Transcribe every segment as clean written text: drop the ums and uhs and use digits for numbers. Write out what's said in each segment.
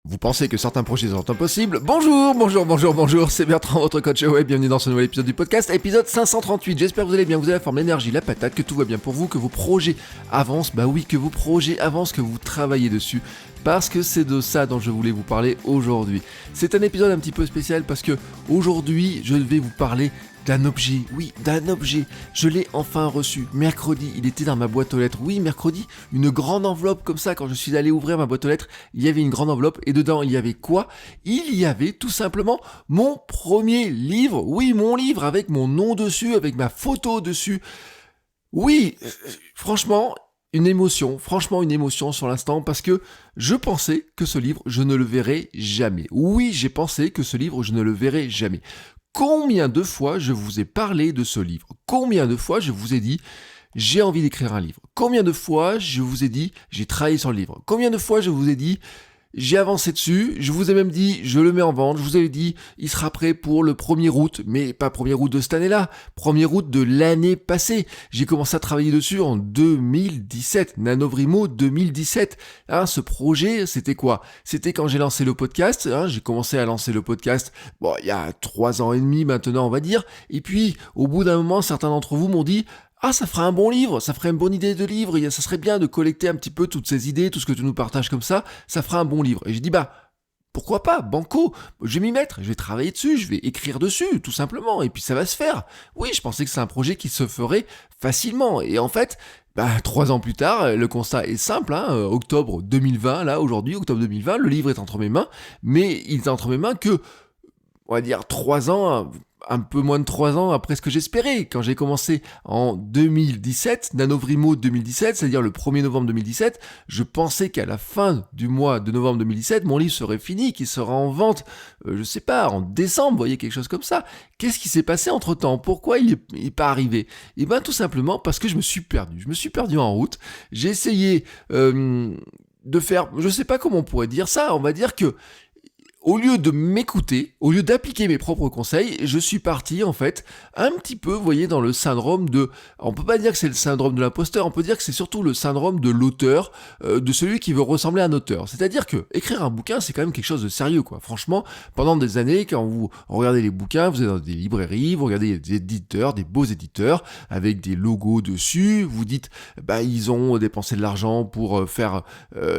Vous pensez que certains projets sont impossibles? Bonjour, c'est Bertrand, votre coach web, bienvenue dans ce nouvel épisode du podcast, épisode 538, j'espère que vous allez bien, vous avez la forme, l'énergie, la patate, que tout va bien pour vous, que vos projets avancent, que vos projets avancent, que vous travaillez dessus, parce que c'est de ça dont je voulais vous parler aujourd'hui. C'est un épisode un petit peu spécial parce que aujourd'hui, je vais vous parler d'un objet, je l'ai enfin reçu, mercredi, il était dans ma boîte aux lettres, mercredi, une grande enveloppe comme ça, quand je suis allé ouvrir ma boîte aux lettres, il y avait une grande enveloppe, et dedans, il y avait quoi? Il y avait tout simplement mon premier livre, mon livre, avec mon nom dessus, avec ma photo dessus, franchement, une émotion sur l'instant, parce que je pensais que ce livre, je ne le verrais jamais. Oui, j'ai pensé que ce livre, je ne le verrais jamais. Combien de fois je vous ai parlé de ce livre? Combien de fois je vous ai dit j'ai envie d'écrire un livre? Combien de fois je vous ai dit j'ai travaillé sur le livre? Combien de fois je vous ai dit j'ai avancé dessus, je vous ai même dit je le mets en vente, je vous ai dit il sera prêt pour le 1er août, mais pas 1er août de cette année-là, 1er août de l'année passée. J'ai commencé à travailler dessus en 2017, Nanovrimo 2017. Ce projet, c'était quoi? C'était quand j'ai lancé le podcast, j'ai commencé à lancer le podcast, il y a 3 ans et demi maintenant on va dire, et puis au bout d'un moment, certains d'entre vous m'ont dit ça ferait un bon livre, ça ferait une bonne idée de livre, ça serait bien de collecter un petit peu toutes ces idées, tout ce que tu nous partages comme ça ferait un bon livre. Et j'ai dit, pourquoi pas, banco, je vais m'y mettre, je vais travailler dessus, je vais écrire dessus, tout simplement, et puis ça va se faire. Oui, je pensais que c'est un projet qui se ferait facilement, et en fait, 3 ans plus tard, le constat est simple, octobre 2020, là, aujourd'hui, octobre 2020, le livre est entre mes mains, mais il est entre mes mains que, on va dire, 3 ans, un peu moins de 3 ans après ce que j'espérais. Quand j'ai commencé en 2017, Nanovrimo 2017, c'est-à-dire le 1er novembre 2017, je pensais qu'à la fin du mois de novembre 2017, mon livre serait fini, qu'il sera en vente, en décembre, vous voyez, quelque chose comme ça. Qu'est-ce qui s'est passé entre-temps? Pourquoi il est pas arrivé? Tout simplement parce que je me suis perdu. Je me suis perdu en route. J'ai essayé de faire, je sais pas comment on pourrait dire ça, on va dire que au lieu de m'écouter, au lieu d'appliquer mes propres conseils, je suis parti en fait un petit peu, vous voyez, dans le syndrome de... On peut pas dire que c'est le syndrome de l'imposteur, on peut dire que c'est surtout le syndrome de l'auteur, de celui qui veut ressembler à un auteur. C'est-à-dire que écrire un bouquin, c'est quand même quelque chose de sérieux, quoi. Franchement, pendant des années, quand vous regardez les bouquins, vous êtes dans des librairies, vous regardez des éditeurs, des beaux éditeurs, avec des logos dessus, vous dites, ils ont dépensé de l'argent pour faire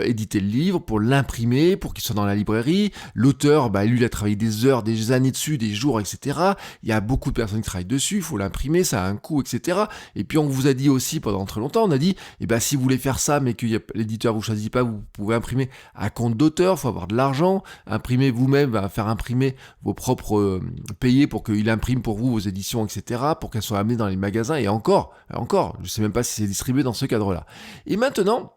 éditer le livre, pour l'imprimer, pour qu'il soit dans la librairie. L'auteur, lui, il a travaillé des heures, des années dessus, des jours, etc. Il y a beaucoup de personnes qui travaillent dessus, il faut l'imprimer, ça a un coût, etc. Et puis, on vous a dit aussi, pendant très longtemps, on a dit, si vous voulez faire ça, mais que l'éditeur vous choisit pas, vous pouvez imprimer à compte d'auteur, il faut avoir de l'argent, imprimer vous-même, faire imprimer vos propres payés pour qu'il imprime pour vous vos éditions, etc., pour qu'elles soient amenées dans les magasins, et encore, je sais même pas si c'est distribué dans ce cadre-là. Et maintenant,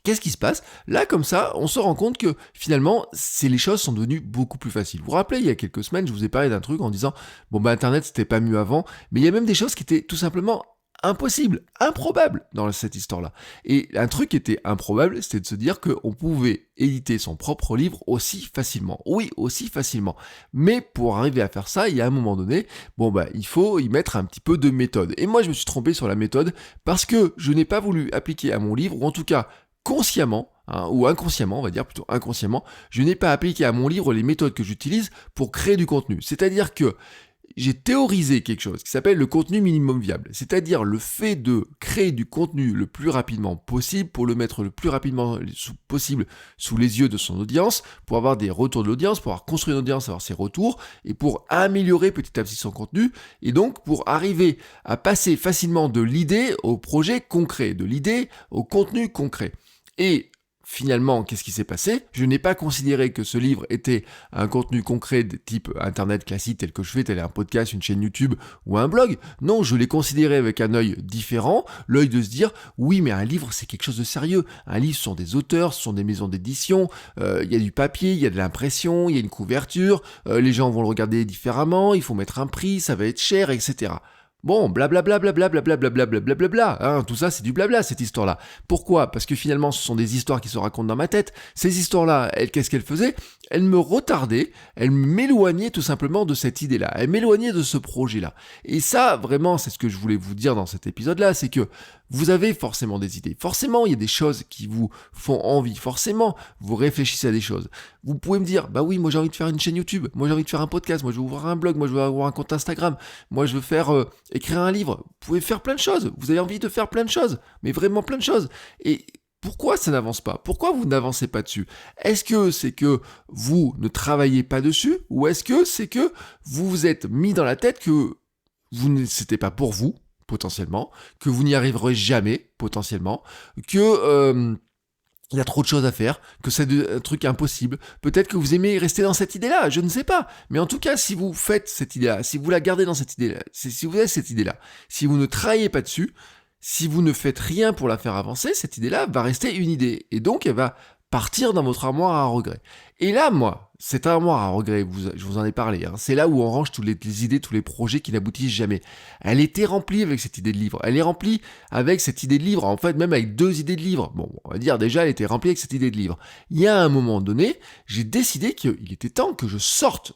qu'est-ce qui se passe? Là, comme ça, on se rend compte que finalement, les choses sont devenues beaucoup plus faciles. Vous vous rappelez, il y a quelques semaines, je vous ai parlé d'un truc en disant Internet, c'était pas mieux avant, mais il y a même des choses qui étaient tout simplement impossibles, improbables dans cette histoire-là. Et un truc qui était improbable, c'était de se dire qu'on pouvait éditer son propre livre aussi facilement. Oui, aussi facilement. Mais pour arriver à faire ça, il y a un moment donné, il faut y mettre un petit peu de méthode. Et moi, je me suis trompé sur la méthode parce que je n'ai pas voulu appliquer à mon livre, ou en tout cas, consciemment, ou inconsciemment, on va dire plutôt inconsciemment, je n'ai pas appliqué à mon livre les méthodes que j'utilise pour créer du contenu. C'est-à-dire que j'ai théorisé quelque chose qui s'appelle le contenu minimum viable. C'est-à-dire le fait de créer du contenu le plus rapidement possible pour le mettre le plus rapidement possible sous les yeux de son audience, pour avoir des retours de l'audience, pour avoir construit une audience, avoir ses retours, et pour améliorer petit à petit son contenu, et donc pour arriver à passer facilement de l'idée au projet concret, de l'idée au contenu concret. Et finalement, qu'est-ce qui s'est passé? Je n'ai pas considéré que ce livre était un contenu concret de type internet classique tel que je fais, tel un podcast, une chaîne YouTube ou un blog. Non, je l'ai considéré avec un œil différent, l'œil de se dire, oui, mais un livre, c'est quelque chose de sérieux. Un livre, ce sont des auteurs, ce sont des maisons d'édition, il y a du papier, il y a de l'impression, il y a une couverture, les gens vont le regarder différemment, il faut mettre un prix, ça va être cher, etc. Bon, blablabla, tout ça c'est du blabla cette histoire-là. Pourquoi? Parce que finalement ce sont des histoires qui se racontent dans ma tête. Ces histoires-là, qu'est-ce qu'elles faisaient? Elles me retardaient, elles m'éloignaient tout simplement de cette idée-là, elles m'éloignaient de ce projet-là. Et ça, vraiment, c'est ce que je voulais vous dire dans cet épisode-là, c'est que vous avez forcément des idées. Forcément, il y a des choses qui vous font envie. Forcément, vous réfléchissez à des choses. Vous pouvez me dire, bah oui, moi j'ai envie de faire une chaîne YouTube, moi j'ai envie de faire un podcast, moi je veux ouvrir un blog, moi je veux avoir un compte Instagram, moi je veux faire écrire un livre. Vous pouvez faire plein de choses. Vous avez envie de faire plein de choses, mais vraiment plein de choses. Et pourquoi ça n'avance pas? Pourquoi vous n'avancez pas dessus? Est-ce que c'est que vous ne travaillez pas dessus, ou est-ce que c'est que vous vous êtes mis dans la tête que c'était pas pour vous, potentiellement, que vous n'y arriverez jamais, potentiellement, que il y a trop de choses à faire, que c'est un truc impossible. Peut-être que vous aimez rester dans cette idée-là, je ne sais pas. Mais en tout cas, si vous faites cette idée-là, si vous la gardez dans cette idée-là, si vous avez cette idée-là, si vous ne travaillez pas dessus, si vous ne faites rien pour la faire avancer, cette idée-là va rester une idée. Et donc, elle va partir dans votre armoire à regrets. Et là, moi, cette armoire à regrets, je vous en ai parlé, c'est là où on range toutes les idées, tous les projets qui n'aboutissent jamais. Elle était remplie avec cette idée de livre. Elle est remplie avec cette idée de livre, en fait, même avec 2 idées de livre. Bon, on va dire déjà, elle était remplie avec cette idée de livre. Il y a un moment donné, j'ai décidé qu'il était temps que je sorte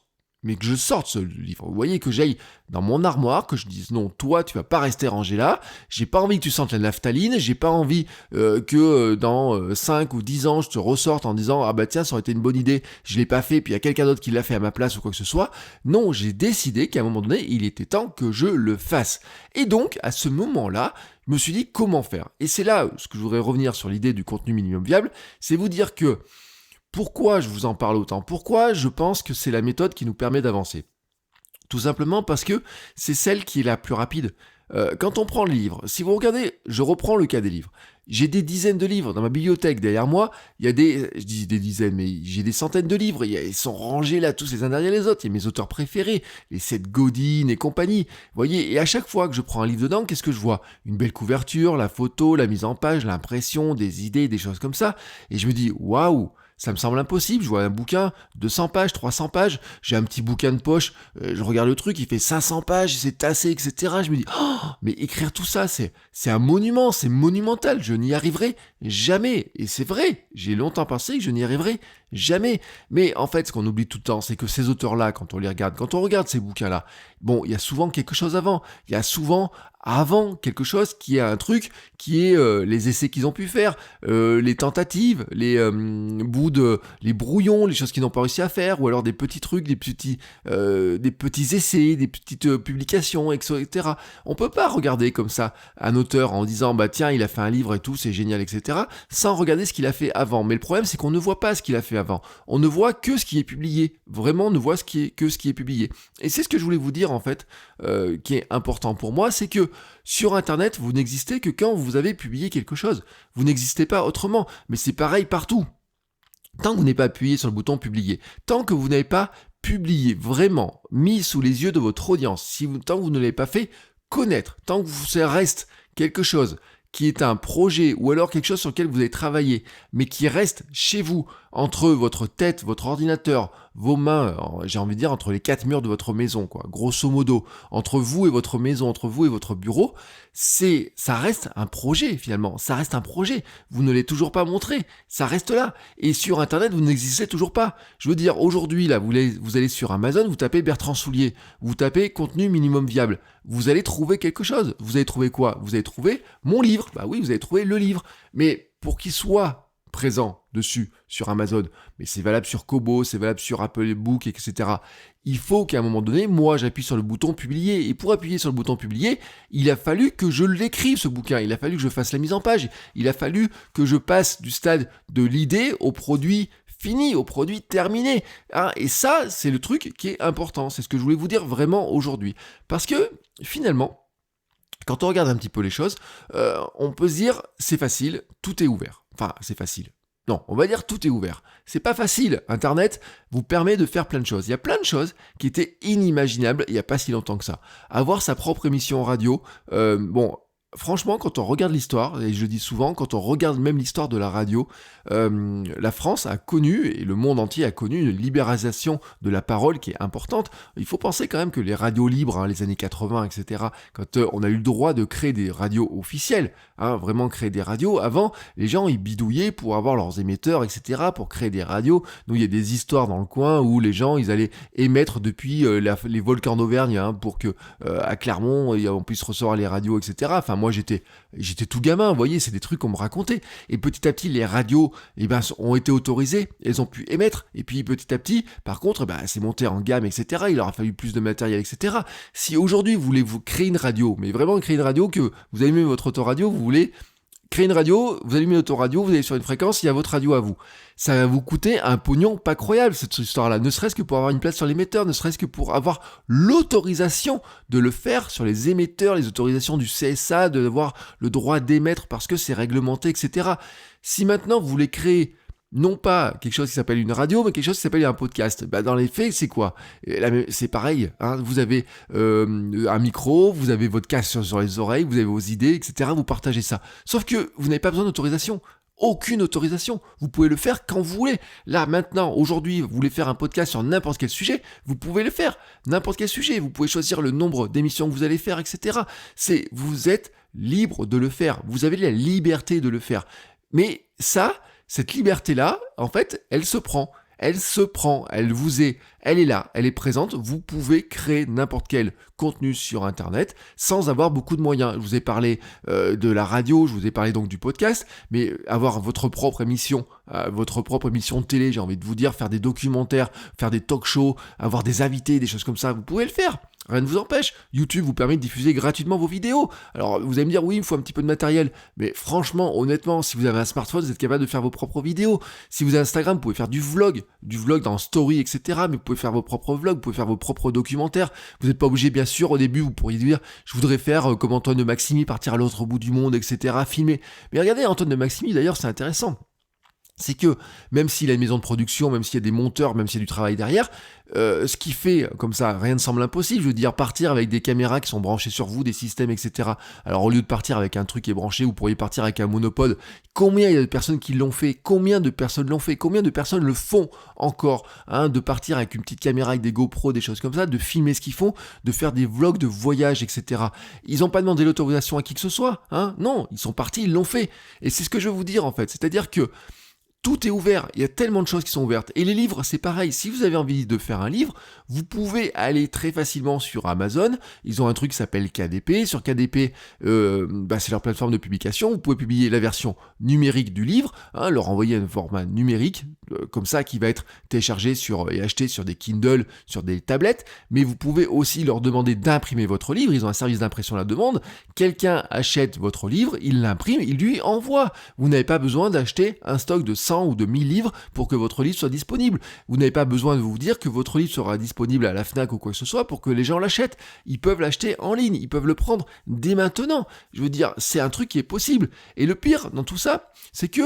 ce livre. Vous voyez, que j'aille dans mon armoire, que je dise non, toi, tu vas pas rester rangé là, j'ai pas envie que tu sentes la naphtaline, j'ai pas envie que dans 5 ou 10 ans, je te ressorte en disant ah bah tiens, ça aurait été une bonne idée, je l'ai pas fait, puis il y a quelqu'un d'autre qui l'a fait à ma place ou quoi que ce soit. Non, j'ai décidé qu'à un moment donné, il était temps que je le fasse. Et donc, à ce moment-là, je me suis dit comment faire. Et c'est là ce que je voudrais revenir sur l'idée du contenu minimum viable, c'est vous dire que pourquoi je vous en parle autant? Pourquoi je pense que c'est la méthode qui nous permet d'avancer? Tout simplement parce que c'est celle qui est la plus rapide. Quand on prend le livre, si vous regardez, je reprends le cas des livres. J'ai des dizaines de livres dans ma bibliothèque derrière moi. Il y a je dis des dizaines, mais j'ai des centaines de livres. Ils sont rangés là, tous les uns derrière les autres. Il y a mes auteurs préférés, les Seth Godin et compagnie. Vous voyez, et à chaque fois que je prends un livre dedans, qu'est-ce que je vois? Une belle couverture, la photo, la mise en page, l'impression, des idées, des choses comme ça. Et je me dis, waouh! Ça me semble impossible, je vois un bouquin, 200 pages, 300 pages, j'ai un petit bouquin de poche, je regarde le truc, il fait 500 pages, c'est tassé, etc. Je me dis, oh, mais écrire tout ça, c'est un monument, c'est monumental, je n'y arriverai jamais. Et c'est vrai, j'ai longtemps pensé que je n'y arriverai jamais. Mais en fait, ce qu'on oublie tout le temps, c'est que ces auteurs-là, quand on les regarde, quand on regarde ces bouquins-là, bon, il y a souvent quelque chose avant, il y a souvent avant quelque chose qui est un truc qui est les essais qu'ils ont pu faire, les tentatives, les brouillons, les choses qu'ils n'ont pas réussi à faire, ou alors des petits trucs, des petits essais, des petites publications, etc. On peut pas regarder comme ça un auteur en disant bah tiens il a fait un livre et tout, c'est génial, etc. sans regarder ce qu'il a fait avant. Mais le problème c'est qu'on ne voit pas ce qu'il a fait avant. On ne voit que ce qui est publié. Vraiment on ne voit que ce qui est publié. Et c'est ce que je voulais vous dire en fait, qui est important pour moi, c'est que sur Internet, vous n'existez que quand vous avez publié quelque chose. Vous n'existez pas autrement. Mais c'est pareil partout. Tant que vous n'avez pas appuyé sur le bouton publier, tant que vous n'avez pas publié, vraiment, mis sous les yeux de votre audience, tant que vous ne l'avez pas fait connaître, tant que ça reste quelque chose qui est un projet ou alors quelque chose sur lequel vous avez travaillé, mais qui reste chez vous, entre votre tête, votre ordinateur, vos mains, j'ai envie de dire entre les 4 murs de votre maison, quoi, grosso modo, entre vous et votre maison, entre vous et votre bureau, ça reste un projet finalement, ça reste un projet. Vous ne l'avez toujours pas montré, ça reste là. Et sur Internet, vous n'existez toujours pas. Je veux dire, aujourd'hui, là, vous allez sur Amazon, vous tapez Bertrand Soulier, vous tapez contenu minimum viable, vous allez trouver quelque chose. Vous allez trouver quoi? Vous allez trouver mon livre. Bah oui, vous allez trouver le livre. Mais pour qu'il soit présent dessus sur Amazon, mais c'est valable sur Kobo, c'est valable sur Apple Book, etc. Il faut qu'à un moment donné, moi j'appuie sur le bouton publier, et pour appuyer sur le bouton publier, il a fallu que je l'écrive ce bouquin, il a fallu que je fasse la mise en page, il a fallu que je passe du stade de l'idée au produit fini, au produit terminé. Et ça, c'est le truc qui est important, c'est ce que je voulais vous dire vraiment aujourd'hui. Parce que finalement, quand on regarde un petit peu les choses, on peut se dire c'est facile, tout est ouvert. Enfin, c'est facile. Non, on va dire tout est ouvert. C'est pas facile. Internet vous permet de faire plein de choses. Il y a plein de choses qui étaient inimaginables il n'y a pas si longtemps que ça. Avoir sa propre émission radio, franchement, quand on regarde l'histoire, et je le dis souvent, quand on regarde même l'histoire de la radio, la France a connu, et le monde entier a connu, une libéralisation de la parole qui est importante. Il faut penser quand même que les radios libres, les années 80, etc., quand on a eu le droit de créer des radios officielles, vraiment créer des radios, avant, les gens, ils bidouillaient pour avoir leurs émetteurs, etc., pour créer des radios. Nous, il y a des histoires dans le coin où les gens, ils allaient émettre depuis les volcans d'Auvergne, pour que à Clermont, on puisse recevoir les radios, etc. Enfin, moi, moi j'étais tout gamin, vous voyez, c'est des trucs qu'on me racontait. Et petit à petit, les radios, ont été autorisées, elles ont pu émettre. Et puis petit à petit, par contre, c'est monté en gamme, etc. Il leur a fallu plus de matériel, etc. Si aujourd'hui vous voulez vous créer une radio, mais vraiment créer une radio que vous allumez votre autoradio, vous voulez créer une radio, vous allumez l'autoradio, vous allez sur une fréquence, il y a votre radio à vous. Ça va vous coûter un pognon pas croyable, cette histoire-là, ne serait-ce que pour avoir une place sur l'émetteur, ne serait-ce que pour avoir l'autorisation de le faire sur les émetteurs, les autorisations du CSA, de avoir le droit d'émettre parce que c'est réglementé, etc. Si maintenant vous voulez créer non pas quelque chose qui s'appelle une radio, mais quelque chose qui s'appelle un podcast. Dans les faits, c'est quoi ? C'est pareil. Vous avez un micro, vous avez votre casque sur les oreilles, vous avez vos idées, etc. Vous partagez ça. Sauf que vous n'avez pas besoin d'autorisation. Aucune autorisation. Vous pouvez le faire quand vous voulez. Là, maintenant, aujourd'hui, vous voulez faire un podcast sur n'importe quel sujet, vous pouvez le faire. N'importe quel sujet. Vous pouvez choisir le nombre d'émissions que vous allez faire, etc. Vous êtes libre de le faire. Vous avez la liberté de le faire. Mais cette liberté-là, en fait, elle se prend, elle est là, elle est présente, vous pouvez créer n'importe quel contenu sur Internet sans avoir beaucoup de moyens. Je vous ai parlé de la radio, je vous ai parlé donc du podcast, mais avoir votre propre émission de télé, j'ai envie de vous dire, faire des documentaires, faire des talk-shows, avoir des invités, des choses comme ça, vous pouvez le faire. Rien ne vous empêche. YouTube vous permet de diffuser gratuitement vos vidéos. Alors, vous allez me dire, oui, il me faut un petit peu de matériel. Mais franchement, honnêtement, si vous avez un smartphone, vous êtes capable de faire vos propres vidéos. Si vous avez Instagram, vous pouvez faire du vlog dans Story, etc. Mais vous pouvez faire vos propres vlogs, vous pouvez faire vos propres documentaires. Vous n'êtes pas obligé, bien sûr, au début, vous pourriez dire, je voudrais faire comme Antoine de Maximi, partir à l'autre bout du monde, etc., filmer. Mais regardez, Antoine de Maximi, d'ailleurs, c'est intéressant. C'est que, même s'il a une maison de production, même s'il y a des monteurs, même s'il y a du travail derrière, ce qu'il fait, comme ça, rien ne semble impossible. Je veux dire, partir avec des caméras qui sont branchées sur vous, des systèmes, etc. Alors, au lieu de partir avec un truc qui est branché, vous pourriez partir avec un monopode. Combien il y a de personnes qui l'ont fait ? Combien de personnes l'ont fait ? Combien de personnes le font encore ? De partir avec une petite caméra, avec des GoPro, des choses comme ça, de filmer ce qu'ils font, de faire des vlogs de voyage, etc. Ils n'ont pas demandé l'autorisation à qui que ce soit. Non, ils sont partis, ils l'ont fait. Et c'est ce que je veux vous dire, en fait. C'est-à-dire que tout est ouvert, il y a tellement de choses qui sont ouvertes. Et les livres, c'est pareil. Si vous avez envie de faire un livre, vous pouvez aller très facilement sur Amazon. Ils ont un truc qui s'appelle KDP. Sur KDP, c'est leur plateforme de publication. Vous pouvez publier la version numérique du livre, leur envoyer un format numérique, comme ça, qui va être téléchargé et acheté sur des Kindle, sur des tablettes. Mais vous pouvez aussi leur demander d'imprimer votre livre. Ils ont un service d'impression à la demande. Quelqu'un achète votre livre, il l'imprime, il lui envoie. Vous n'avez pas besoin d'acheter un stock de 100 ou de 1000 livres pour que votre livre soit disponible. Vous n'avez pas besoin de vous dire que votre livre sera disponible à la FNAC ou quoi que ce soit pour que les gens l'achètent. Ils peuvent l'acheter en ligne, ils peuvent le prendre dès maintenant. Je veux dire, c'est un truc qui est possible. Et le pire dans tout ça, c'est que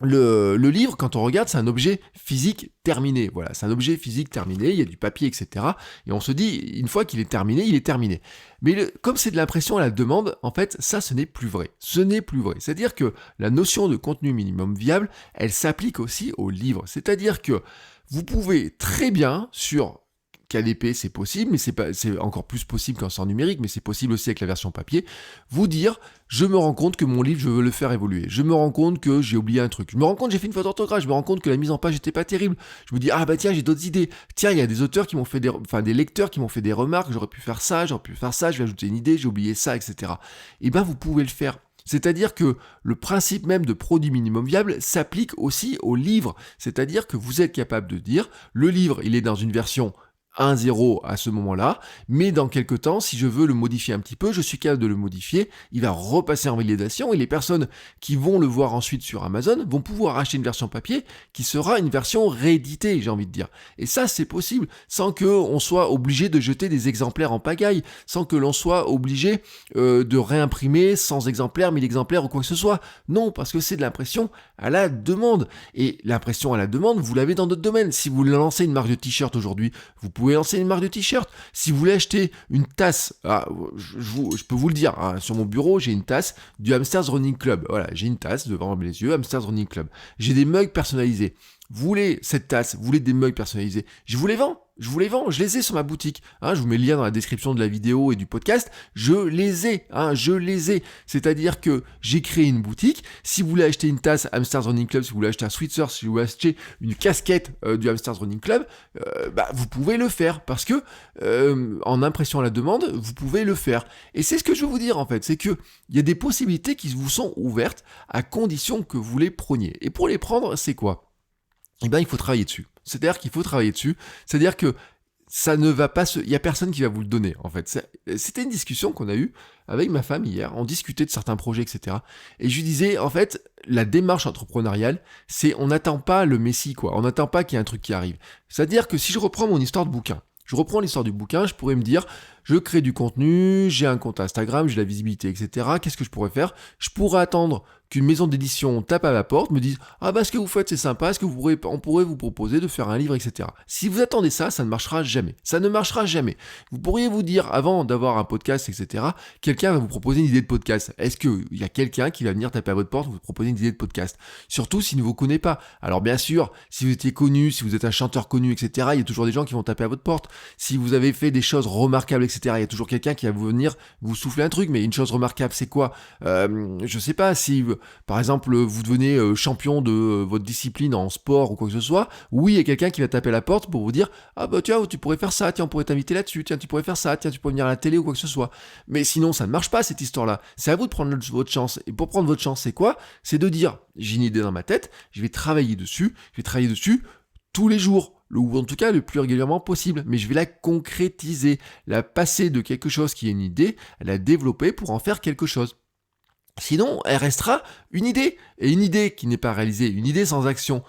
le livre, quand on regarde, c'est un objet physique terminé. Voilà, c'est un objet physique terminé, il y a du papier, etc. Et on se dit, une fois qu'il est terminé, il est terminé. Mais comme c'est de l'impression à la demande, en fait, ça, ce n'est plus vrai. Ce n'est plus vrai. C'est-à-dire que la notion de contenu minimum viable, elle s'applique aussi aux livres. C'est-à-dire que vous pouvez très bien, sur KDP, c'est possible, mais c'est encore plus possible quand c'est en numérique, mais c'est possible aussi avec la version papier, vous dire, je me rends compte que mon livre, je veux le faire évoluer. Je me rends compte que j'ai oublié un truc. Je me rends compte que j'ai fait une faute d'orthographe. Je me rends compte que la mise en page n'était pas terrible. Je me dis, tiens, j'ai d'autres idées. Tiens, il y a des auteurs qui m'ont fait des lecteurs qui m'ont fait des remarques. J'aurais pu faire ça, je vais ajouter une idée, j'ai oublié ça, etc. Et vous pouvez le faire. C'est-à-dire que le principe même de produit minimum viable s'applique aussi au livre. C'est-à-dire que vous êtes capable de dire, le livre, il est dans une version 1.0 à ce moment-là, mais dans quelques temps, si je veux le modifier un petit peu, je suis capable de le modifier, il va repasser en validation et les personnes qui vont le voir ensuite sur Amazon vont pouvoir acheter une version papier qui sera une version rééditée, j'ai envie de dire. Et ça, c'est possible, sans qu'on soit obligé de jeter des exemplaires en pagaille, sans que l'on soit obligé de réimprimer 100 exemplaires, 1000 exemplaires ou quoi que ce soit. Non, parce que c'est de l'impression à la demande. Et l'impression à la demande, vous l'avez dans d'autres domaines. Si vous lancez une marque de t-shirt aujourd'hui, vous pouvez lancer une marque de t-shirt. Si vous voulez acheter une tasse, je peux vous le dire, sur mon bureau, j'ai une tasse du Hamsters Running Club. Voilà, j'ai une tasse devant les yeux, Hamsters Running Club. J'ai des mugs personnalisés. Vous voulez cette tasse, vous voulez des mugs personnalisés, je vous les vends. Je vous les vends, je les ai sur ma boutique. Je vous mets le lien dans la description de la vidéo et du podcast. Je les ai, je les ai. C'est-à-dire que j'ai créé une boutique. Si vous voulez acheter une tasse Hamsters Running Club, si vous voulez acheter un sweatshirt, si vous voulez acheter une casquette du Hamsters Running Club, vous pouvez le faire parce que en impression à la demande, vous pouvez le faire. Et c'est ce que je veux vous dire en fait, c'est que il y a des possibilités qui vous sont ouvertes à condition que vous les preniez. Et pour les prendre, c'est quoi ? Il faut travailler dessus. C'est-à-dire qu'il faut travailler dessus. C'est-à-dire que ça ne va pas il y a personne qui va vous le donner, en fait. C'était une discussion qu'on a eue avec ma femme hier. On discutait de certains projets, etc. Et je lui disais, en fait, la démarche entrepreneuriale, c'est on n'attend pas le messie, quoi. On n'attend pas qu'il y ait un truc qui arrive. C'est-à-dire que si je reprends mon histoire de bouquin, je reprends l'histoire du bouquin, je pourrais me dire, je crée du contenu, j'ai un compte Instagram, j'ai la visibilité, etc. Qu'est-ce que je pourrais faire ? Je pourrais attendre qu'une maison d'édition tape à ma porte, me dise « Ah ce que vous faites c'est sympa, est-ce que on pourrait vous proposer de faire un livre, etc. » Si vous attendez ça, ça ne marchera jamais. Ça ne marchera jamais. Vous pourriez vous dire, avant d'avoir un podcast, etc., quelqu'un va vous proposer une idée de podcast. Est-ce qu'il y a quelqu'un qui va venir taper à votre porte vous proposer une idée de podcast ? Surtout s'il ne vous connaît pas. Alors bien sûr, si vous étiez connu, si vous êtes un chanteur connu, etc., il y a toujours des gens qui vont taper à votre porte. Si vous avez fait des choses remarquables, etc., il y a toujours quelqu'un qui va venir vous souffler un truc. Mais une chose remarquable, c'est quoi ? Je sais pas, si par exemple vous devenez champion de votre discipline en sport ou quoi que ce soit, oui, il y a quelqu'un qui va taper à la porte pour vous dire « Ah tiens, tu pourrais faire ça, tiens, on pourrait t'inviter là-dessus, tiens, tu pourrais faire ça, tiens, tu pourrais venir à la télé ou quoi que ce soit. » Mais sinon, ça ne marche pas cette histoire-là. C'est à vous de prendre votre chance. Et pour prendre votre chance, c'est quoi ? C'est de dire « J'ai une idée dans ma tête, je vais travailler dessus tous les jours. » Ou en tout cas le plus régulièrement possible, mais je vais la concrétiser, la passer de quelque chose qui est une idée, la développer pour en faire quelque chose. Sinon, elle restera une idée, et une idée qui n'est pas réalisée, une idée sans action,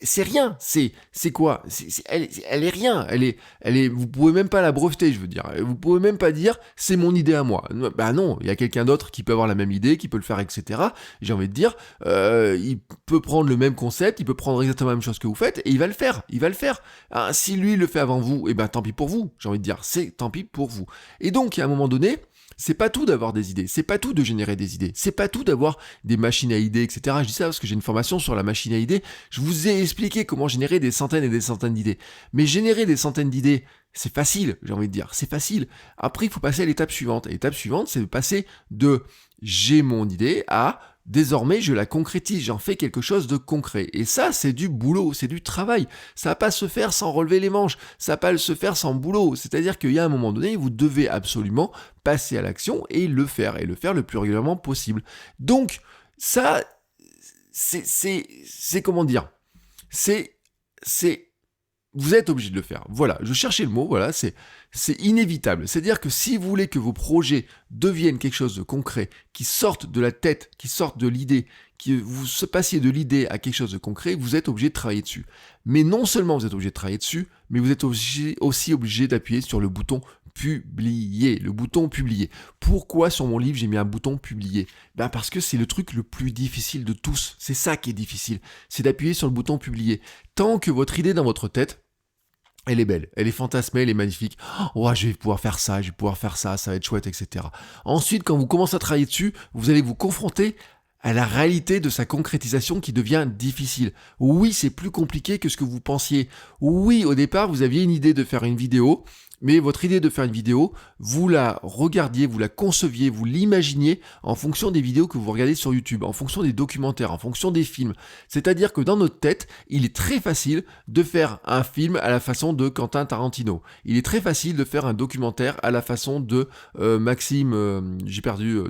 c'est rien, c'est quoi ? Elle est rien, elle est, vous pouvez même pas la breveter, je veux dire, vous pouvez même pas dire c'est mon idée à moi. Bah non, il y a quelqu'un d'autre qui peut avoir la même idée, qui peut le faire, etc. J'ai envie de dire, il peut prendre le même concept, il peut prendre exactement la même chose que vous faites, et il va le faire. Si lui le fait avant vous, tant pis pour vous, j'ai envie de dire, c'est tant pis pour vous. Et donc, à un moment donné, c'est pas tout d'avoir des idées, c'est pas tout de générer des idées, c'est pas tout d'avoir des machines à idées, etc. Je dis ça parce que j'ai une formation sur la machine à idées, je vous ai expliqué comment générer des centaines et des centaines d'idées. Mais générer des centaines d'idées, c'est facile, j'ai envie de dire, c'est facile. Après, il faut passer à l'étape suivante. Et l'étape suivante, c'est de passer de « j'ai mon idée » à « désormais, je la concrétise, j'en fais quelque chose de concret. » Et ça, c'est du boulot, c'est du travail. Ça va pas se faire sans relever les manches, ça va pas se faire sans boulot. C'est-à-dire qu'il y a un moment donné, vous devez absolument passer à l'action et le faire le plus régulièrement possible. Donc, ça, c'est comment dire ? Vous êtes obligé de le faire. Voilà, je cherchais le mot, voilà, c'est inévitable. C'est-à-dire que si vous voulez que vos projets deviennent quelque chose de concret, qui sortent de la tête, qui sortent de l'idée, que vous se passiez de l'idée à quelque chose de concret, vous êtes obligé de travailler dessus. Mais non seulement vous êtes obligé de travailler dessus, mais vous êtes aussi obligé d'appuyer sur le bouton publier, le bouton publier. Pourquoi sur mon livre j'ai mis un bouton publier ? Parce que c'est le truc le plus difficile de tous. C'est ça qui est difficile, c'est d'appuyer sur le bouton publier. Tant que votre idée dans votre tête, elle est belle, elle est fantasmée, elle est magnifique. Oh, je vais pouvoir faire ça, ça va être chouette, etc. Ensuite, quand vous commencez à travailler dessus, vous allez vous confronter à la réalité de sa concrétisation qui devient difficile. Oui, c'est plus compliqué que ce que vous pensiez. Oui, au départ, vous aviez une idée de faire une vidéo, mais votre idée de faire une vidéo, vous la regardiez, vous la conceviez, vous l'imaginiez en fonction des vidéos que vous regardez sur YouTube, en fonction des documentaires, en fonction des films. C'est-à-dire que dans notre tête, il est très facile de faire un film à la façon de Quentin Tarantino. Il est très facile de faire un documentaire à la façon de de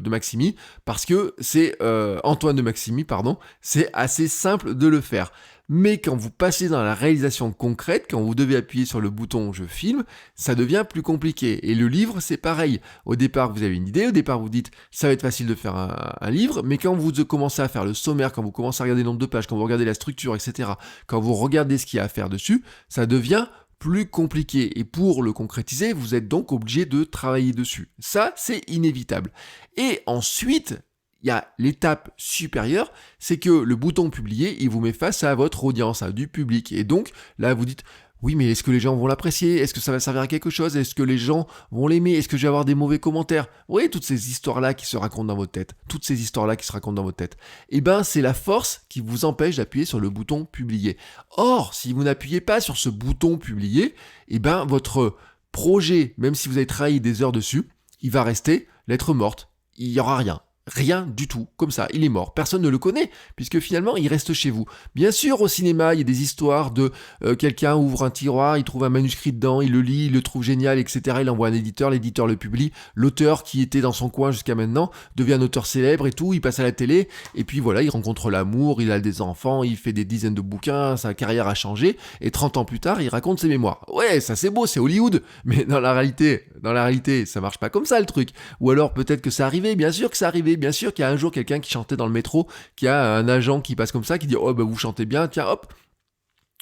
Maximi, parce que c'est Antoine de Maximi, pardon, c'est assez simple de le faire. Mais quand vous passez dans la réalisation concrète, quand vous devez appuyer sur le bouton « je filme », ça devient plus compliqué. Et le livre, c'est pareil. Au départ, vous avez une idée, au départ, vous dites « ça va être facile de faire un livre », mais quand vous commencez à faire le sommaire, quand vous commencez à regarder le nombre de pages, quand vous regardez la structure, etc., quand vous regardez ce qu'il y a à faire dessus, ça devient plus compliqué. Et pour le concrétiser, vous êtes donc obligé de travailler dessus. Ça, c'est inévitable. Et ensuite, il y a l'étape supérieure, c'est que le bouton publier, il vous met face à votre audience, à du public. Et donc, là, vous dites, Oui, mais est-ce que les gens vont l'apprécier? Est-ce que ça va servir à quelque chose? Est-ce que les gens vont l'aimer? Est-ce que je vais avoir des mauvais commentaires? Vous voyez, toutes ces histoires-là qui se racontent dans votre tête. Toutes ces histoires-là qui se racontent dans votre tête. Eh ben, c'est la force qui vous empêche d'appuyer sur le bouton publier. Or, si vous n'appuyez pas sur ce bouton publier, eh ben, votre projet, même si vous avez travaillé des heures dessus, il va rester lettre morte. Il n'y aura rien. Rien du tout, comme ça, il est mort. Personne ne le connaît, puisque finalement, il reste chez vous. Bien sûr, au cinéma, il y a des histoires de quelqu'un ouvre un tiroir, il trouve un manuscrit dedans, il le lit, il le trouve génial, etc. Il envoie un éditeur, l'éditeur le publie. L'auteur qui était dans son coin jusqu'à maintenant devient un auteur célèbre et tout, il passe à la télé, et puis voilà, il rencontre l'amour, il a des enfants, il fait des dizaines de bouquins, sa carrière a changé, et 30 ans plus tard, il raconte ses mémoires. Ouais, ça c'est beau, c'est Hollywood, mais dans la réalité, ça marche pas comme ça le truc. Ou alors peut-être que ça arrivait, bien sûr que ça arrivait. Bien sûr qu'il y a un jour quelqu'un qui chantait dans le métro, qui a un agent qui passe comme ça, qui dit « Oh, bah vous chantez bien, tiens, hop,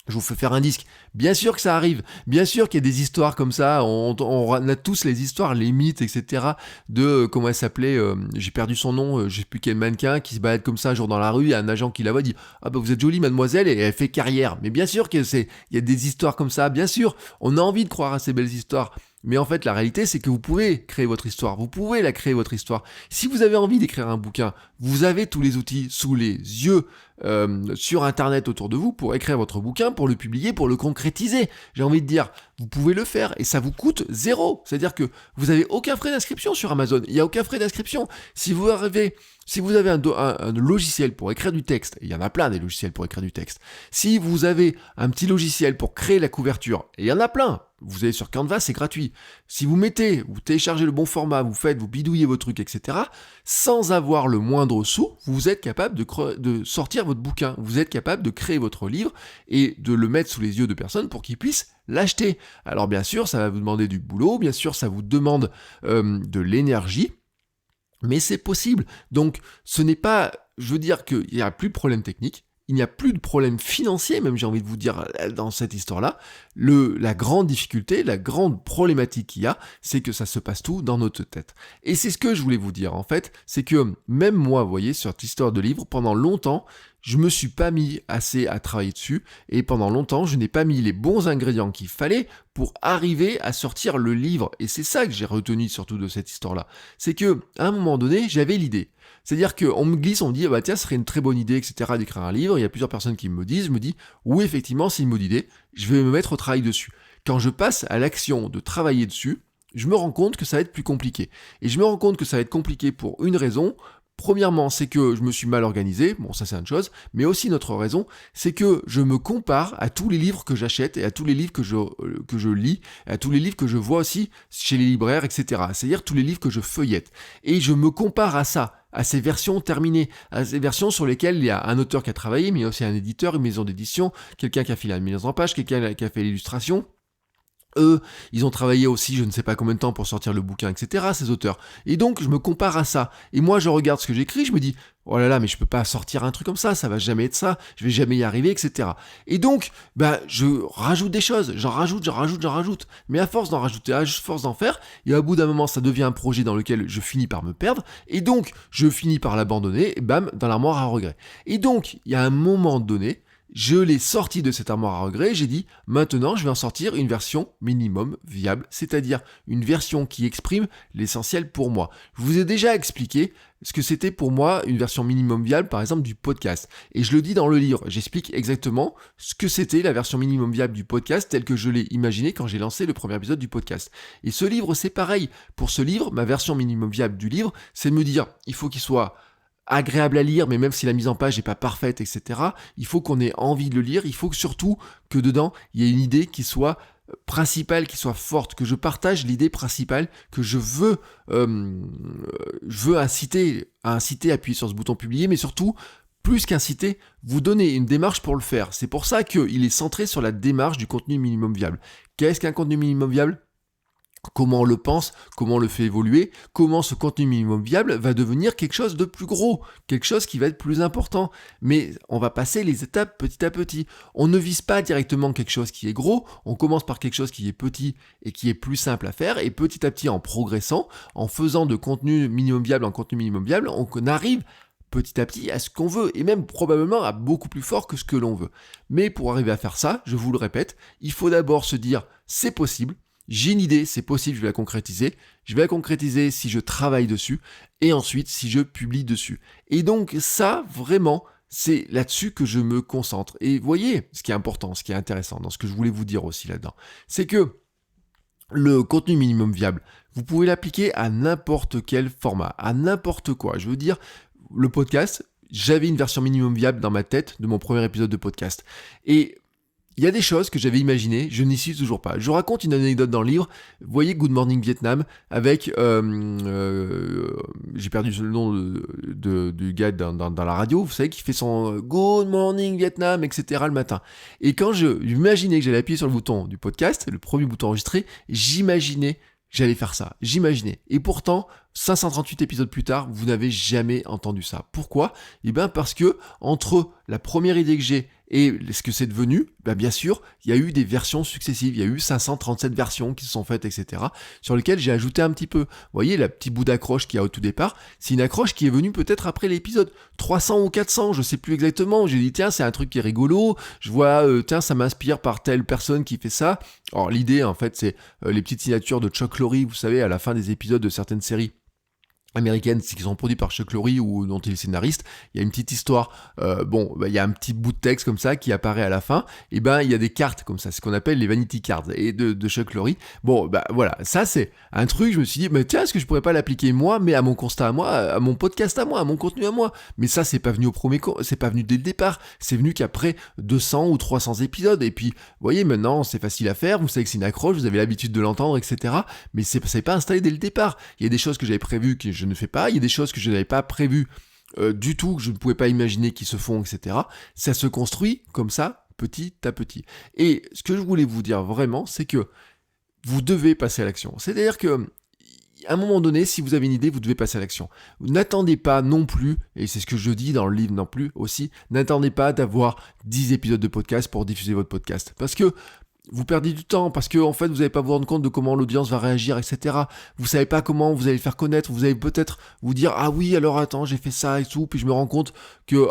je vous fais faire un disque. » Bien sûr que ça arrive. Bien sûr qu'il y a des histoires comme ça. On a tous les histoires, les mythes, etc. de, comment elle s'appelait, j'ai perdu son nom, je sais plus quel mannequin, qui se balade comme ça un jour dans la rue, il y a un agent qui la voit, dit « Ah bah vous êtes jolie mademoiselle » et elle fait carrière. Mais bien sûr il y a des histoires comme ça. Bien sûr, on a envie de croire à ces belles histoires. Mais en fait, la réalité, c'est que vous pouvez créer votre histoire. Vous pouvez la créer, votre histoire. Si vous avez envie d'écrire un bouquin, vous avez tous les outils sous les yeux sur Internet autour de vous pour écrire votre bouquin, pour le publier, pour le concrétiser. J'ai envie de dire, vous pouvez le faire et ça vous coûte 0. C'est-à-dire que vous n'avez aucun frais d'inscription sur Amazon. Il n'y a aucun frais d'inscription. Si vous avez un logiciel pour écrire du texte, et il y en a plein des logiciels pour écrire du texte. Si vous avez un petit logiciel pour créer la couverture, et il y en a plein, vous allez sur Canva, c'est gratuit. Si vous téléchargez le bon format, vous bidouillez vos trucs, etc., sans avoir le moindre sou, vous êtes capable de sortir votre bouquin. Vous êtes capable de créer votre livre et de le mettre sous les yeux de personnes pour qu'ils puissent l'acheter. Alors bien sûr, ça va vous demander du boulot, bien sûr, ça vous demande de l'énergie, mais c'est possible. Donc, ce n'est pas... Je veux dire qu'il n'y a plus de problème technique, il n'y a plus de problème financier, même j'ai envie de vous dire dans cette histoire-là. La grande difficulté, la grande problématique qu'il y a, c'est que ça se passe tout dans notre tête. Et c'est ce que je voulais vous dire, en fait, c'est que même moi, vous voyez, sur cette histoire de livre, pendant longtemps, je me suis pas mis assez à travailler dessus, et pendant longtemps, je n'ai pas mis les bons ingrédients qu'il fallait pour arriver à sortir le livre. Et c'est ça que j'ai retenu surtout de cette histoire-là. C'est que, à un moment donné, j'avais l'idée. C'est-à-dire qu'on me glisse, on me dit, bah tiens, ce serait une très bonne idée, etc., d'écrire un livre. Il y a plusieurs personnes qui me le disent, je me dis, oui, effectivement, c'est une bonne idée, je vais me mettre au travail dessus. Quand je passe à l'action de travailler dessus, je me rends compte que ça va être plus compliqué. Et je me rends compte que ça va être compliqué pour une raison. Premièrement, c'est que je me suis mal organisé, bon ça c'est une chose, mais aussi notre raison, c'est que je me compare à tous les livres que j'achète et à tous les livres que je lis, et à tous les livres que je vois aussi chez les libraires, etc. C'est-à-dire tous les livres que je feuillette. Et je me compare à ça, à ces versions terminées, à ces versions sur lesquelles il y a un auteur qui a travaillé, mais il y a aussi un éditeur, une maison d'édition, quelqu'un qui a fait la mise en page, quelqu'un qui a fait l'illustration. Eux, ils ont travaillé aussi je ne sais pas combien de temps pour sortir le bouquin, etc., ces auteurs. Et donc, je me compare à ça. Et moi, je regarde ce que j'écris, je me dis, oh là là, mais je peux pas sortir un truc comme ça va jamais être ça, je vais jamais y arriver, etc. Et donc, je rajoute des choses, j'en rajoute. Mais à force d'en rajouter, à force d'en faire, et au bout d'un moment, ça devient un projet dans lequel je finis par me perdre, et donc, je finis par l'abandonner, et bam, dans l'armoire à regret. Et donc, il y a un moment donné, je l'ai sorti de cette armoire à regret, j'ai dit, maintenant je vais en sortir une version minimum viable, c'est-à-dire une version qui exprime l'essentiel pour moi. Je vous ai déjà expliqué ce que c'était pour moi une version minimum viable, par exemple du podcast. Et je le dis dans le livre, j'explique exactement ce que c'était la version minimum viable du podcast telle que je l'ai imaginé quand j'ai lancé le premier épisode du podcast. Et ce livre, c'est pareil. Pour ce livre, ma version minimum viable du livre, c'est de me dire, il faut qu'il soit agréable à lire, mais même si la mise en page n'est pas parfaite, etc., il faut qu'on ait envie de le lire, il faut surtout que dedans, il y ait une idée qui soit principale, qui soit forte, que je partage l'idée principale, que je veux inciter à appuyer sur ce bouton publier, mais surtout, plus qu'inciter, vous donner une démarche pour le faire. C'est pour ça qu'il est centré sur la démarche du contenu minimum viable. Qu'est-ce qu'un contenu minimum viable ? Comment on le pense, comment on le fait évoluer, comment ce contenu minimum viable va devenir quelque chose de plus gros, quelque chose qui va être plus important. Mais on va passer les étapes petit à petit. On ne vise pas directement quelque chose qui est gros, on commence par quelque chose qui est petit et qui est plus simple à faire, et petit à petit en progressant, en faisant de contenu minimum viable en contenu minimum viable, on arrive petit à petit à ce qu'on veut, et même probablement à beaucoup plus fort que ce que l'on veut. Mais pour arriver à faire ça, je vous le répète, il faut d'abord se dire c'est possible, j'ai une idée, c'est possible, je vais la concrétiser. Je vais la concrétiser si je travaille dessus, et ensuite si je publie dessus. Et donc ça, vraiment, c'est là-dessus que je me concentre. Et voyez, ce qui est important, ce qui est intéressant dans ce que je voulais vous dire aussi là-dedans, c'est que le contenu minimum viable, vous pouvez l'appliquer à n'importe quel format, à n'importe quoi. Je veux dire, le podcast, j'avais une version minimum viable dans ma tête de mon premier épisode de podcast. Et il y a des choses que j'avais imaginées, je n'y suis toujours pas. Je vous raconte une anecdote dans le livre. Vous voyez Good Morning Vietnam avec... j'ai perdu le nom du gars dans la radio, vous savez, qui fait son Good Morning Vietnam, etc. le matin. Et quand je imaginais que j'allais appuyer sur le bouton du podcast, le premier bouton enregistré, j'imaginais j'allais faire ça, j'imaginais. Et pourtant, 538 épisodes plus tard, vous n'avez jamais entendu ça. Pourquoi ? Eh bien parce que entre la première idée que j'ai et ce que c'est devenu, bien sûr, il y a eu des versions successives. Il y a eu 537 versions qui se sont faites, etc. sur lesquelles j'ai ajouté un petit peu. Vous voyez, la petite bout d'accroche qu'il y a au tout départ, c'est une accroche qui est venue peut-être après l'épisode 300 ou 400, je sais plus exactement. J'ai dit, tiens, c'est un truc qui est rigolo. Je vois, tiens, ça m'inspire par telle personne qui fait ça. Alors l'idée, en fait, c'est les petites signatures de Chuck Lorre, vous savez, à la fin des épisodes de certaines séries américaines qui sont produits par Chuck Lorre ou dont il est scénariste, il y a une petite histoire, il y a un petit bout de texte comme ça qui apparaît à la fin, et il y a des cartes comme ça, c'est ce qu'on appelle les vanity cards, et de Chuck Lorre. Voilà, ça c'est un truc, je me suis dit, mais tiens, est-ce que je pourrais pas l'appliquer moi, mais à mon constat à moi, à mon podcast à moi, à mon contenu à moi. Mais ça, c'est pas venu c'est pas venu dès le départ, c'est venu qu'après 200 ou 300 épisodes, et puis, vous voyez, maintenant, c'est facile à faire, vous savez que c'est une accroche, vous avez l'habitude de l'entendre, etc., mais c'est pas installé dès le départ. Il y a des choses que j'avais prévues que je ne fais pas, il y a des choses que je n'avais pas prévues du tout, que je ne pouvais pas imaginer qui se font, etc. Ça se construit comme ça, petit à petit. Et ce que je voulais vous dire vraiment, c'est que vous devez passer à l'action. C'est-à-dire que à un moment donné, si vous avez une idée, vous devez passer à l'action. N'attendez pas non plus, et c'est ce que je dis dans le livre non plus aussi, n'attendez pas d'avoir 10 épisodes de podcast pour diffuser votre podcast. Parce que vous perdez du temps, parce que en fait vous n'allez pas vous rendre compte de comment l'audience va réagir, etc. Vous savez pas comment vous allez le faire connaître, vous allez peut-être vous dire ah oui alors attends j'ai fait ça et tout, puis je me rends compte que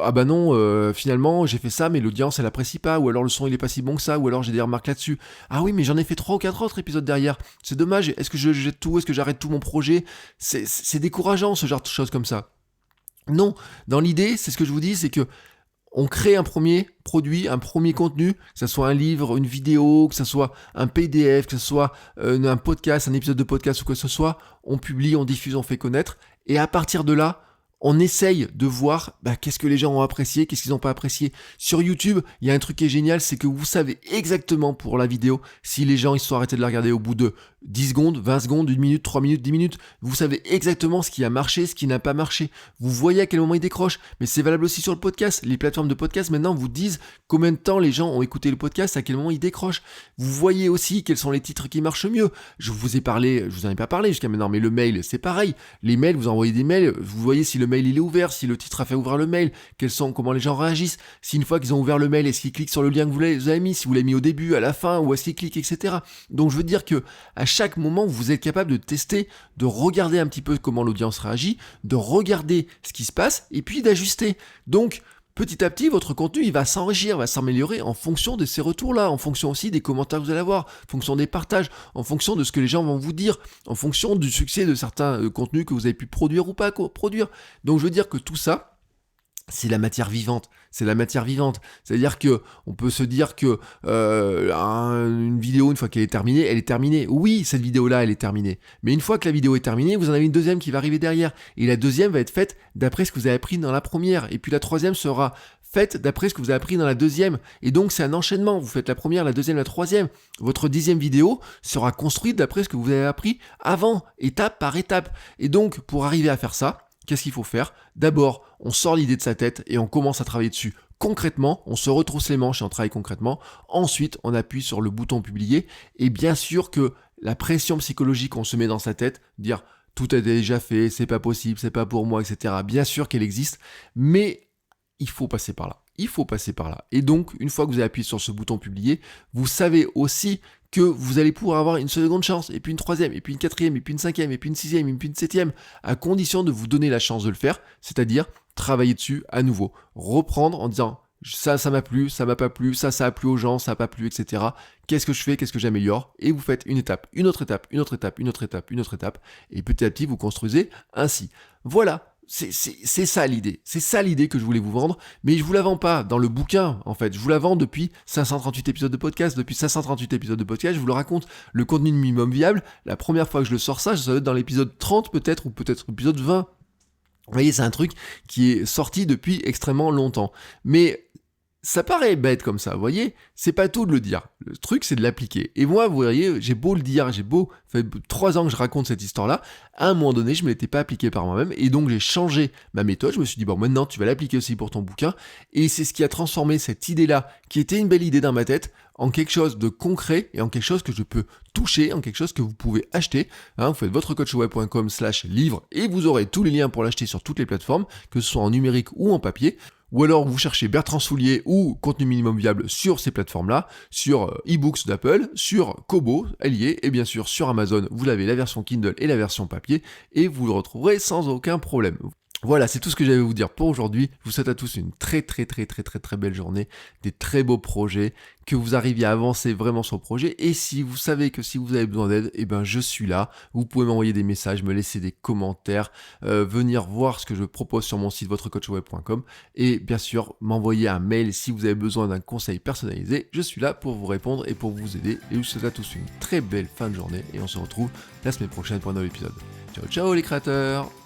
finalement j'ai fait ça mais l'audience elle apprécie pas, ou alors le son il est pas si bon que ça, ou alors j'ai des remarques là-dessus. Ah oui mais j'en ai fait 3 ou 4 autres épisodes derrière, c'est dommage, est-ce que je jette tout, est-ce que j'arrête tout mon projet, c'est décourageant ce genre de choses comme ça. Non, dans l'idée c'est ce que je vous dis, c'est que on crée un premier produit, un premier contenu, que ce soit un livre, une vidéo, que ce soit un PDF, que ce soit un podcast, un épisode de podcast ou quoi que ce soit, on publie, on diffuse, on fait connaître, et à partir de là, on essaye de voir qu'est-ce que les gens ont apprécié, qu'est-ce qu'ils n'ont pas apprécié. Sur YouTube, il y a un truc qui est génial, c'est que vous savez exactement pour la vidéo si les gens ils se sont arrêtés de la regarder au bout de 10 secondes, 20 secondes, 1 minute, 3 minutes, 10 minutes. Vous savez exactement ce qui a marché, ce qui n'a pas marché. Vous voyez à quel moment ils décrochent. Mais c'est valable aussi sur le podcast. Les plateformes de podcast maintenant vous disent combien de temps les gens ont écouté le podcast, à quel moment ils décrochent. Vous voyez aussi quels sont les titres qui marchent mieux. Je vous en ai pas parlé jusqu'à maintenant, mais le mail c'est pareil. Les mails, vous envoyez des mails, vous voyez si le mail il est ouvert, si le titre a fait ouvrir le mail, comment les gens réagissent, si une fois qu'ils ont ouvert le mail, est-ce qu'ils cliquent sur le lien que vous avez mis, si vous l'avez mis au début, à la fin, ou est-ce qu'ils cliquent, etc. Donc je veux dire que à chaque moment, vous êtes capable de tester, de regarder un petit peu comment l'audience réagit, de regarder ce qui se passe, et puis d'ajuster. Donc, petit à petit, votre contenu, il va s'enrichir, va s'améliorer en fonction de ces retours-là, en fonction aussi des commentaires que vous allez avoir, en fonction des partages, en fonction de ce que les gens vont vous dire, en fonction du succès de certains contenus que vous avez pu produire ou pas produire. Donc, je veux dire que tout ça, c'est la matière vivante. C'est-à-dire que on peut se dire que une vidéo, une fois qu'elle est terminée, elle est terminée. Oui, cette vidéo-là, elle est terminée. Mais une fois que la vidéo est terminée, vous en avez une deuxième qui va arriver derrière. Et la deuxième va être faite d'après ce que vous avez appris dans la première. Et puis la troisième sera faite d'après ce que vous avez appris dans la deuxième. Et donc c'est un enchaînement. Vous faites la première, la deuxième, la troisième. Votre 10e vidéo sera construite d'après ce que vous avez appris avant, étape par étape. Et donc pour arriver à faire ça, qu'est-ce qu'il faut faire ? D'abord, on sort l'idée de sa tête et on commence à travailler dessus concrètement, on se retrousse les manches et on travaille concrètement. Ensuite, on appuie sur le bouton publier. Et bien sûr que la pression psychologique qu'on se met dans sa tête, dire tout est déjà fait, c'est pas possible, c'est pas pour moi, etc. Bien sûr qu'elle existe, mais il faut passer par là. Et donc, une fois que vous avez appuyé sur ce bouton publier, vous savez aussi que vous allez pouvoir avoir une seconde chance, et puis une troisième, et puis une quatrième, et puis une cinquième, et puis une sixième, et puis une septième, à condition de vous donner la chance de le faire, c'est-à-dire travailler dessus à nouveau. Reprendre en disant ça m'a plu, ça m'a pas plu, ça a plu aux gens, ça a pas plu, etc. Qu'est-ce que je fais, qu'est-ce que j'améliore? Et vous faites une étape, une autre étape, une autre étape, une autre étape, une autre étape, et petit à petit vous construisez ainsi. Voilà. C'est ça l'idée. C'est ça l'idée que je voulais vous vendre, mais je vous la vends pas dans le bouquin, en fait. Je vous la vends depuis 538 épisodes de podcast. Depuis 538 épisodes de podcast, je vous le raconte. Le contenu de minimum viable, la première fois que je le sors ça doit être dans l'épisode 30 peut-être, ou peut-être l'épisode 20. Vous voyez, c'est un truc qui est sorti depuis extrêmement longtemps. Mais ça paraît bête comme ça, vous voyez, c'est pas tout de le dire. Le truc, c'est de l'appliquer. Et moi, vous voyez, j'ai beau le dire, ça fait 3 ans que je raconte cette histoire-là, à un moment donné, je ne m'étais pas appliqué par moi-même, et donc j'ai changé ma méthode, je me suis dit, bon, maintenant, tu vas l'appliquer aussi pour ton bouquin, et c'est ce qui a transformé cette idée-là, qui était une belle idée dans ma tête, en quelque chose de concret, et en quelque chose que je peux toucher, en quelque chose que vous pouvez acheter. Vous faites votrecoachweb.com/livre, et vous aurez tous les liens pour l'acheter sur toutes les plateformes, que ce soit en numérique ou en papier. Ou alors vous cherchez Bertrand Soulier ou Contenu Minimum Viable sur ces plateformes-là, sur eBooks d'Apple, sur Kobo, Allier, et bien sûr sur Amazon, vous avez la version Kindle et la version papier, et vous le retrouverez sans aucun problème. Voilà, c'est tout ce que j'avais à vous dire pour aujourd'hui. Je vous souhaite à tous une très belle journée, des très beaux projets, que vous arriviez à avancer vraiment sur le projet. Et si vous savez que si vous avez besoin d'aide, eh ben je suis là. Vous pouvez m'envoyer des messages, me laisser des commentaires, venir voir ce que je propose sur mon site votrecoachweb.com, et bien sûr m'envoyer un mail si vous avez besoin d'un conseil personnalisé. Je suis là pour vous répondre et pour vous aider. Et je vous souhaite à tous une très belle fin de journée, et on se retrouve la semaine prochaine pour un nouvel épisode. Ciao les créateurs!